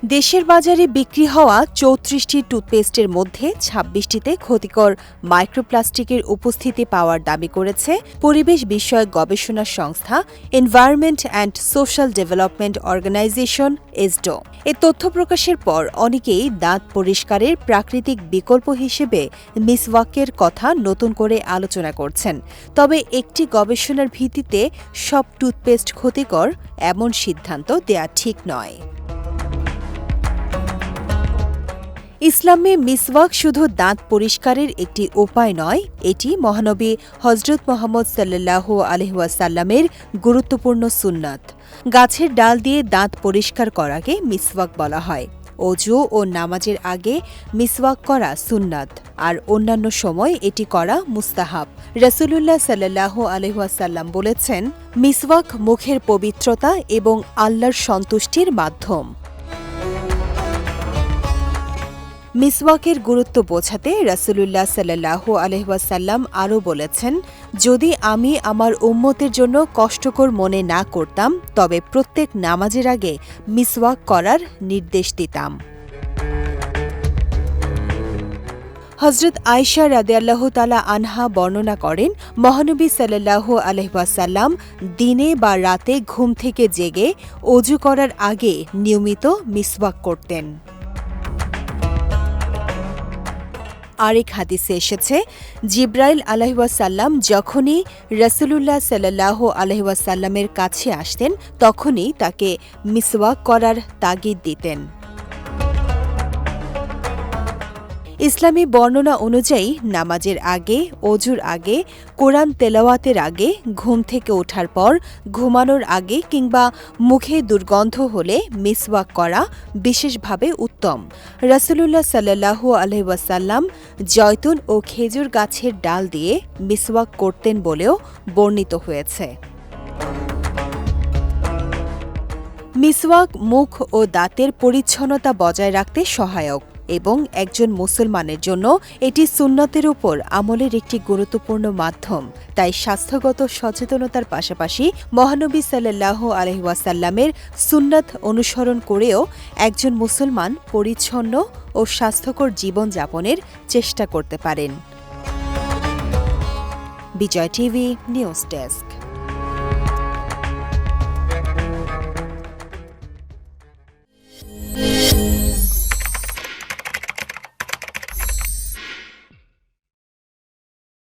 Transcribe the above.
দেশের বাজারে বিক্রি হওয়া ৩৪টি টুথপেস্টের মধ্যে ২৬টিতে ক্ষতিকর মাইক্রোপ্লাস্টিকের উপস্থিতি পাওয়ার দাবি করেছে পরিবেশ বিষয়ক গবেষণা সংস্থা environment and social development organization ESDO. এ তথ্য প্রকাশের পর অনেকেই দাঁত পরিষ্কারের প্রাকৃতিক বিকল্প হিসেবে মিসওয়াকের কথা নতুন করে আলোচনা করছেন। তবে একটি গবেষণার ভিত্তিতে সব টুথপেস্ট ক্ষতিকর এমন সিদ্ধান্ত দেয়া ঠিক নয়। ইসলামে মিসওয়াক শুধু দাঁত পরিষ্কারের একটি উপায় নয়, এটি মহানবী হজরত মুহাম্মদ সাল্লাল্লাহু আলাইহি ওয়াসাল্লামের গুরুত্বপূর্ণ সুন্নাত। গাছের ডাল দিয়ে দাঁত পরিষ্কার করাকে মিসওয়াক বলা হয়। অজু ও নামাজের আগে মিসওয়াক করা সুন্নাত, আর অন্যান্য সময় এটি করা মুস্তাহাব। রাসূলুল্লাহ সাল্লাল্লাহু আলাইহি ওয়াসাল্লাম বলেছেন, মিসওয়াক মুখের পবিত্রতা এবং আল্লাহর সন্তুষ্টির মাধ্যম। মিসওয়াকের গুরুত্ব বোঝাতে রাসূলুল্লাহ সাল্লাল্লাহু আলাইহি ওয়াসাল্লাম আরও বলেছেন, যদি আমি আমার উম্মতের জন্য কষ্টকর মনে না করতাম তবে প্রত্যেক নামাজের আগে মিসওয়াক করার নির্দেশ দিতাম। হজরত আয়েশা রাদিয়াল্লাহু তাআলা আনহা বর্ণনা করেন, মহানবী সাল্লাল্লাহু আলাইহি ওয়াসাল্লাম দিনে বা রাতে ঘুম থেকে জেগে অজু করার আগে নিয়মিত মিসওয়াক করতেন। আরেক হাদিসে এসেছে, জিব্রাইল আলাইহিস সালাম যখনই রাসূলুল্লাহ সাল্লাল্লাহু আলাইহি ওয়াসাল্লামের কাছে আসতেন তখনই তাকে মিসওয়াক করার তাগিদ দিতেন। ইসলামী বর্ণনা অনুযায়ী নামাজের আগে, অজুর আগে, কোরআন তেলাওয়াতের আগে, ঘুম থেকে ওঠার পর, ঘুমানোর আগে কিংবা মুখে দুর্গন্ধ হলে মিসওয়াক করা বিশেষভাবে উত্তম। রাসূলুল্লাহ সাল্লাল্লাহু আলাইহি ওয়াসাল্লাম জয়তুন ও খেজুর গাছের ডাল দিয়ে মিসওয়াক করতেন বলেও বর্ণিত হয়েছে। মিসওয়াক মুখ ও দাঁতের পরিচ্ছন্নতা বজায় রাখতে সহায়ক এবং একজন মুসলমানের জন্য এটি সুন্নতের উপর আমলের একটি গুরুত্বপূর্ণ মাধ্যম। তাই স্বাস্থ্যগত সচেতনতার পাশাপাশি মহানবী সাল্লাল্লাহু আলাইহি ওয়াসাল্লামের সুন্নাত অনুসরণ করেও একজন মুসলমান পরিচ্ছন্ন ও স্বাস্থ্যকর জীবন যাপনের চেষ্টা করতে পারেন। বিজয় টিভি নিউজ ডেস্ক।